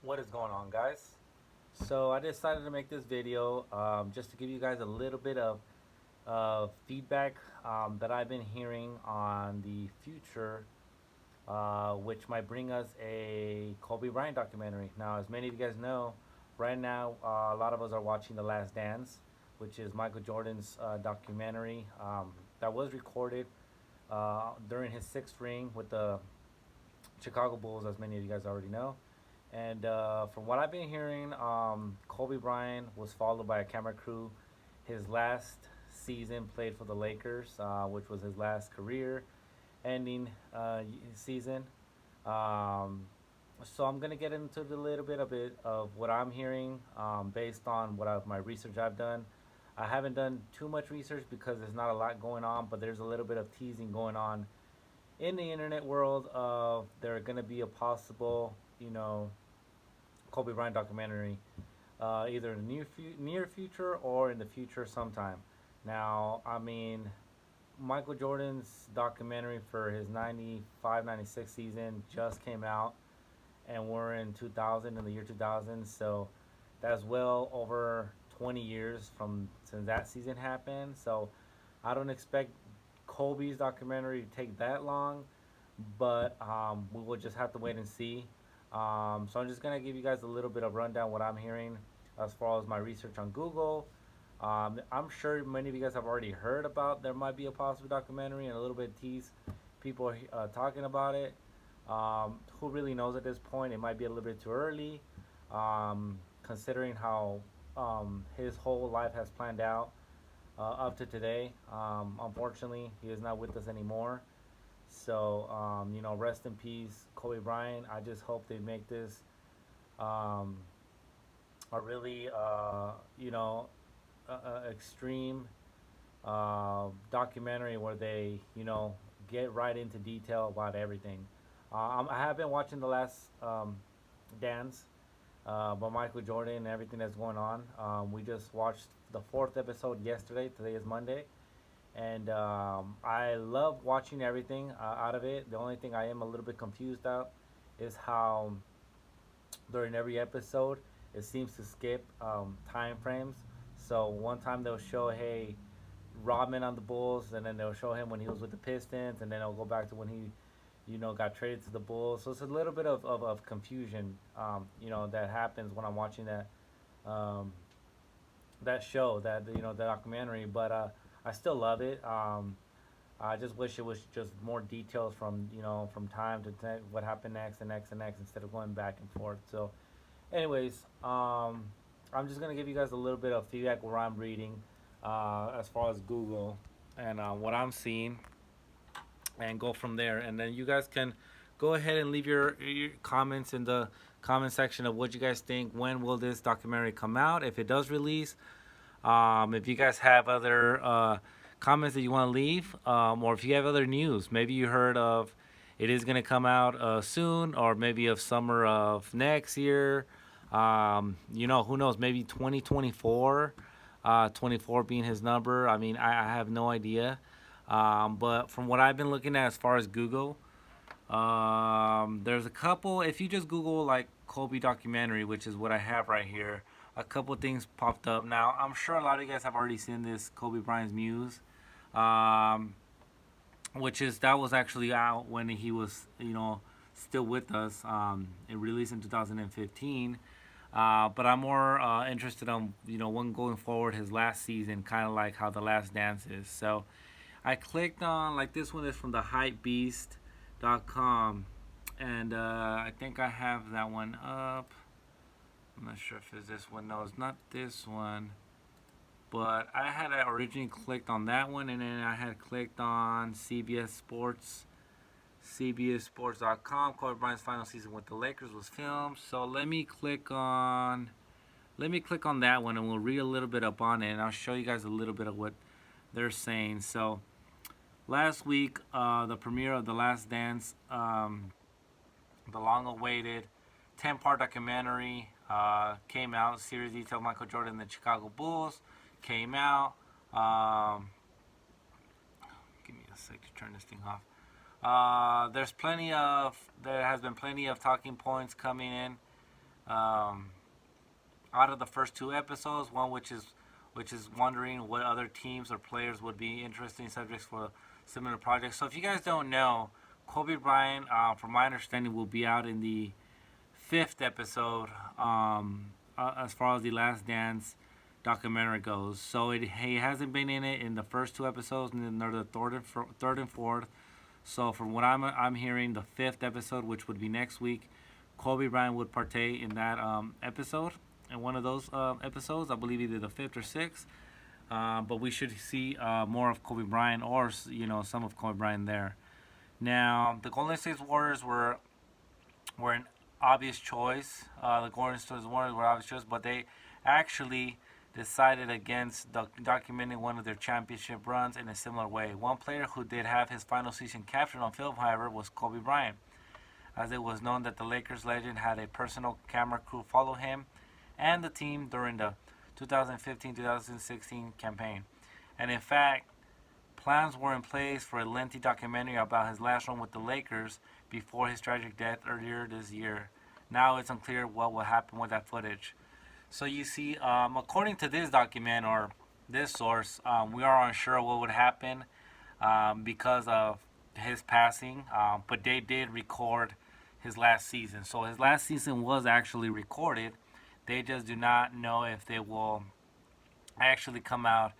What is going on, guys? So I decided to make this video just to give you guys a little bit of feedback that I've been hearing on the future, which might bring us a Kobe Bryant documentary. Now, as many of you guys know, right now a lot of us are watching The Last Dance, which is Michael Jordan's documentary that was recorded during his sixth ring with the Chicago Bulls, as many of you guys already know. And from what I've been hearing, Kobe Bryant was followed by a camera crew. His last season played for the Lakers, which was his last career-ending season. Um, so I'm gonna get into a little bit of what I'm hearing based on my research I've done. I haven't done too much research because there's not a lot going on, but there's a little bit of teasing going on in the internet world of there are gonna be a possible, Kobe Bryant documentary, either in the near future or in the future sometime. Now, I mean, Michael Jordan's documentary for his 95-96 season just came out, and we're in 2000, in the year 2000, so that's well over 20 years from since that season happened. So I don't expect Kobe's documentary to take that long, but we will just have to wait and see. So I'm just gonna give you guys a little bit of rundown what I'm hearing as far as my research on Google. I'm sure many of you guys have already heard about there might be a possible documentary and a little bit tease people talking about it. Who really knows at this point? It might be a little bit too early, considering how his whole life has planned out up to today. Unfortunately, he is not with us anymore. So, rest in peace, Kobe Bryant. I just hope they make this um, a really, extreme documentary where they, get right into detail about everything. I have been watching the last dance by Michael Jordan and everything that's going on. We just watched the fourth episode yesterday. Today is Monday. And I love watching everything out of it. The only thing I am a little bit confused about is how during every episode it seems to skip time frames. So one time they'll show, hey, Rodman on the Bulls, and then they'll show him when he was with the Pistons, and then it'll go back to when he, got traded to the Bulls. So it's a little bit of confusion, that happens when I'm watching um, that show, the documentary. But I still love it. I just wish it was just more details from from time to what happened next and next and next instead of going back and forth. So, anyways, I'm just gonna give you guys a little bit of feedback where I'm reading, as far as Google and what I'm seeing, and go from there. And then you guys can go ahead and leave your comments in the comment section of what you guys think. When will this documentary come out? If it does release, if you guys have other comments that you want to leave, or if you have other news, maybe you heard of it is going to come out soon, or maybe of summer of next year. Who knows? Maybe 2024, 24 being his number. I mean, I have no idea. But from what I've been looking at as far as Google, there's a couple. If you just Google like Kobe documentary, which is what I have right here, a couple things popped up. Now I'm sure a lot of you guys have already seen this Kobe Bryant's Muse, um, which is that was actually out when he was still with us. It released in 2015. But I'm more interested on one going forward his last season, kind of like how the Last Dance is. So I clicked on like this one is from the hypebeast.com, and I think I have that one up. I'm not sure if it's this one. No, it's not this one. But I had originally clicked on that one, and then I had clicked on CBS Sports. CBSSports.com. Kobe Bryant's final season with the Lakers was filmed. So let me click on that one, and we'll read a little bit up on it, and I'll show you guys a little bit of what they're saying. So last week, the premiere of The Last Dance, the long-awaited 10-part documentary, came out. Series detailed Michael Jordan and the Chicago Bulls came out. Give me a sec to turn this thing off. There has been plenty of talking points coming in Um, Out of the first two episodes, one which is wondering what other teams or players would be interesting subjects for similar projects. So if you guys don't know, Kobe Bryant, from my understanding, will be out in the fifth episode, as far as the Last Dance documentary goes. So he hasn't been in it in the first two episodes, and then the third and fourth. So from what I'm hearing, the fifth episode, which would be next week, Kobe Bryant would partake in that episode. In one of those episodes, I believe either the fifth or sixth. But we should see more of Kobe Bryant, or some of Kobe Bryant there. Now, the Golden State Warriors were an obvious choice. The Golden State Warriors were obvious choice, but they actually decided against documenting one of their championship runs in a similar way. One player who did have his final season captured on film, however, was Kobe Bryant, as it was known that the Lakers legend had a personal camera crew follow him and the team during the 2015-2016 campaign. And in fact, plans were in place for a lengthy documentary about his last run with the Lakers before his tragic death earlier this year. Now it's unclear what will happen with that footage. So you see, according to this document or this source, we are unsure what would happen because of his passing, but they did record his last season. So his last season was actually recorded. They just do not know if they will actually come out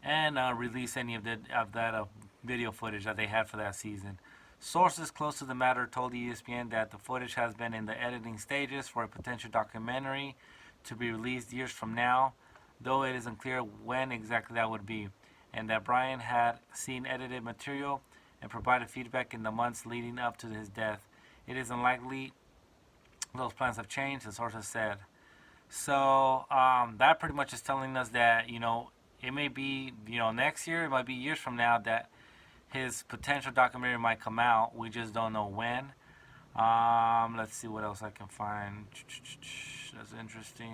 and release any of that video footage that they had for that season. Sources close to the matter told ESPN that the footage has been in the editing stages for a potential documentary to be released years from now, though it is unclear when exactly that would be, and that Bryant had seen edited material and provided feedback in the months leading up to his death. It is unlikely those plans have changed, the sources said. So that pretty much is telling us that it may be next year, it might be years from now that his potential documentary might come out. We just don't know when. Let's see what else I can find. That's interesting.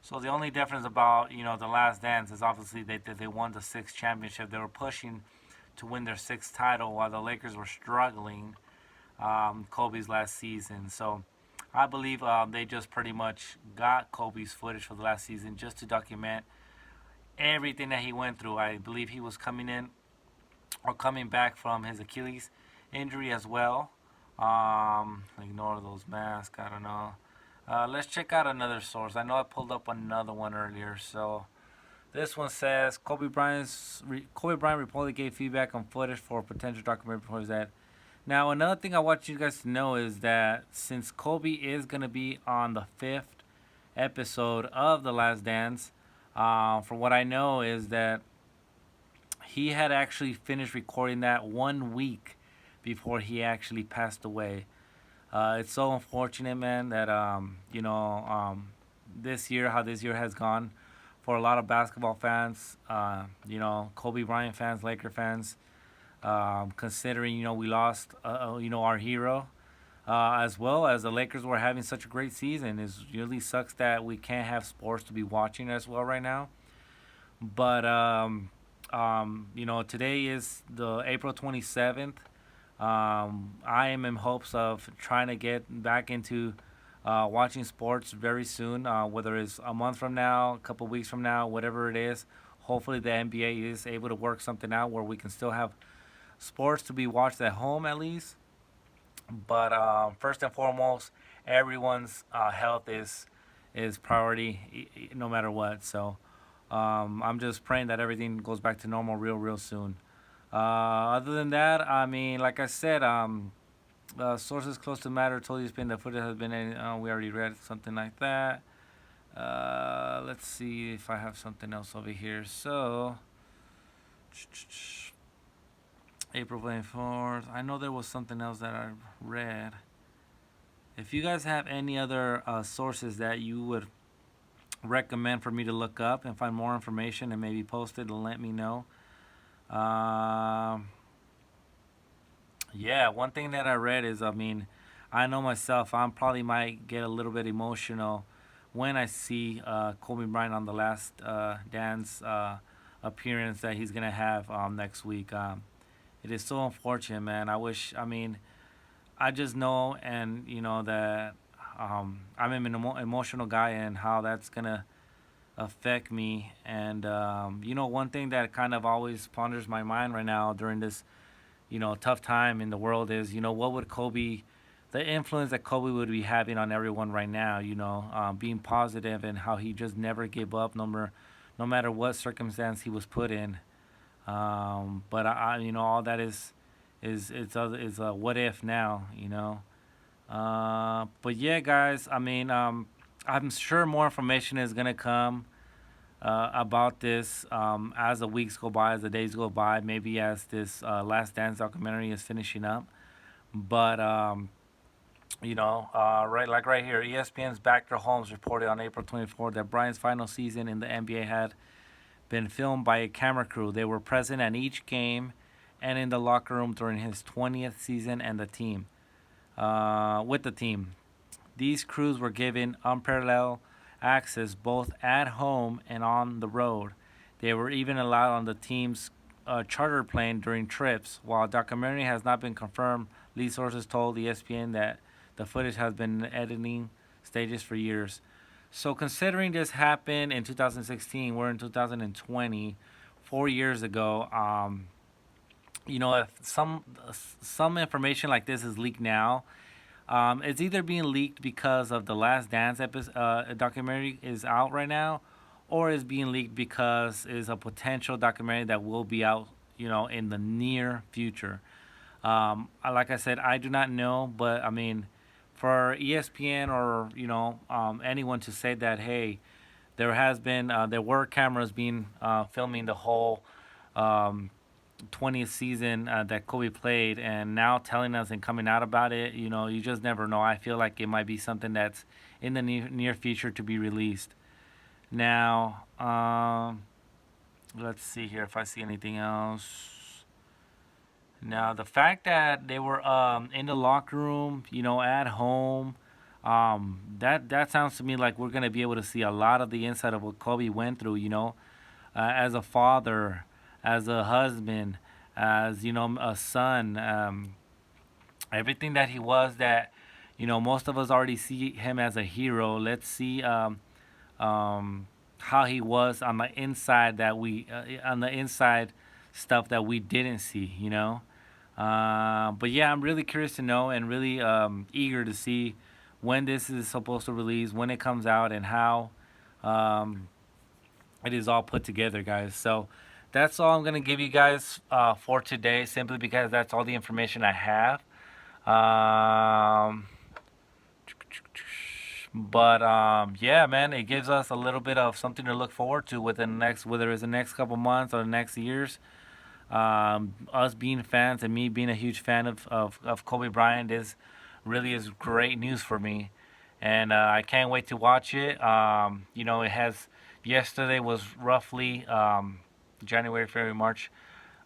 So the only difference about the Last Dance is obviously they won the sixth championship. They were pushing to win their sixth title while the Lakers were struggling. Kobe's last season. So I believe they just pretty much got Kobe's footage for the last season just to document everything that he went through. I believe he was coming in or coming back from his Achilles injury as well. Ignore those masks. I don't know. Let's check out another source. I know I pulled up another one earlier. So this one says Kobe Bryant reportedly gave feedback on footage for a potential documentary before his death. Now, another thing I want you guys to know is that since Kobe is going to be on the fifth episode of The Last Dance, from what I know is that he had actually finished recording that 1 week before he actually passed away. It's so unfortunate, man, that this year, how this year has gone for a lot of basketball fans, Kobe Bryant fans, Laker fans. Considering we lost our hero, as well as the Lakers were having such a great season. It really sucks that we can't have sports to be watching as well right now. But today is the April 27th. I am in hopes of trying to get back into watching sports very soon, whether it's a month from now, a couple weeks from now, whatever it is. Hopefully the NBA is able to work something out where we can still have sports to be watched at home at least. But first and foremost, everyone's health is priority, no matter what. So I'm just praying that everything goes back to normal real soon. Other than that, I mean, like I said, sources close to the matter told you the footage has been in. We already read something like that. Let's see if I have something else over here. So April 24th. I know there was something else that I read. If you guys have any other sources that you would recommend for me to look up and find more information and maybe post it and let me know. Yeah, one thing that I read is, I know myself, I probably might get a little bit emotional when I see Kobe Bryant on the Last Dance appearance that he's going to have next week. it is so unfortunate, man. I wish. I mean, I just know, and that I'm an emotional guy, and how that's gonna affect me. And one thing that kind of always ponders my mind right now during this tough time in the world is what would Kobe, the influence that Kobe would be having on everyone right now. Being positive and how he just never gave up, no matter what circumstance he was put in. But all that is a what if now. But yeah, guys. I mean, I'm sure more information is gonna come about this as the weeks go by, as the days go by, maybe as this Last Dance documentary is finishing up. But right here, ESPN's Baxter Holmes reported on April 24th that Bryant's final season in the NBA had been filmed by a camera crew. They were present at each game and in the locker room during his 20th season and the team. With the team, these crews were given unparalleled access both at home and on the road. They were even allowed on the team's charter plane during trips. While documentary has not been confirmed, lead sources told ESPN that the footage has been in editing stages for years. So considering this happened in 2016, we're in 2020, 4 years ago. If some information like this is leaked now, it's either being leaked because of the Last Dance documentary is out right now, or is being leaked because is a potential documentary that will be out, in the near future. Like I said, I do not know, but I mean, for ESPN or anyone to say that, hey, there were cameras being filming the whole um, 20th season that Kobe played, and now telling us and coming out about it, you just never know. I feel like it might be something that's in the near future to be released. Now, let's see here if I see anything else. Now, the fact that they were in the locker room, at home, that sounds to me like we're gonna be able to see a lot of the inside of what Kobe went through. As a father, as a husband, as a son, everything that he was. That most of us already see him as a hero. Let's see how he was on the inside that we on the inside stuff that we didn't see. But yeah, I'm really curious to know and really eager to see when this is supposed to release, when it comes out, and how um, it is all put together, guys. So that's all I'm gonna give you guys for today, simply because that's all the information I have. Um, but yeah, man, it gives us a little bit of something to look forward to within the next, whether it's the next couple months or the next years. Us being fans and me being a huge fan of Kobe Bryant is great news for me, and I can't wait to watch it. It has yesterday was roughly January, February, March,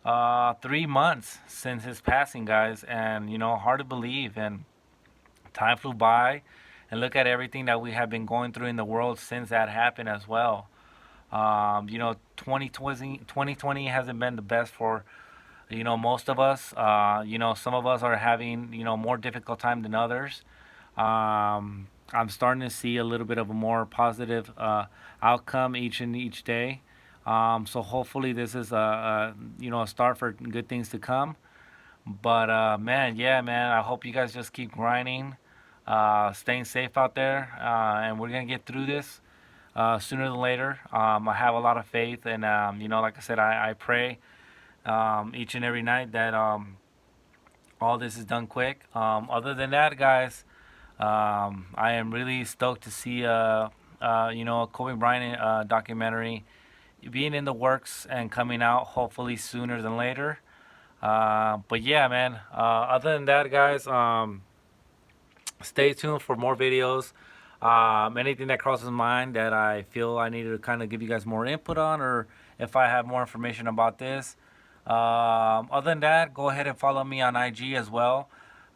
3 months since his passing, guys, and hard to believe. And time flew by, and look at everything that we have been going through in the world since that happened as well. 2020 hasn't been the best for most of us. Some of us are having more difficult time than others. I'm starting to see a little bit of a more positive outcome each day. So hopefully this is a start for good things to come. But man, yeah, man, I hope you guys just keep grinding, staying safe out there, and we're gonna get through this sooner than later. I have a lot of faith, and like I said, I pray each and every night that all this is done quick. Other than that, guys, I am really stoked to see a Kobe Bryant documentary being in the works and coming out hopefully sooner than later. But yeah, man. Other than that, guys, stay tuned for more videos. Anything that crosses mind that I feel I need to kind of give you guys more input on, or if I have more information about this. Other than that, go ahead and follow me on IG as well.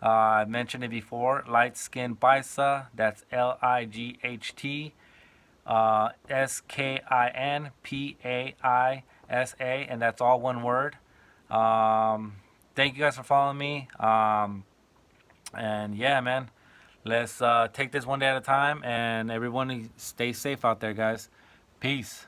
I mentioned it before, Light Skin Paisa. That's Light SkinPaisa, and that's all one word. Um, thank you guys for following me. And yeah, man, let's take this one day at a time. And everyone, stay safe out there, guys. Peace.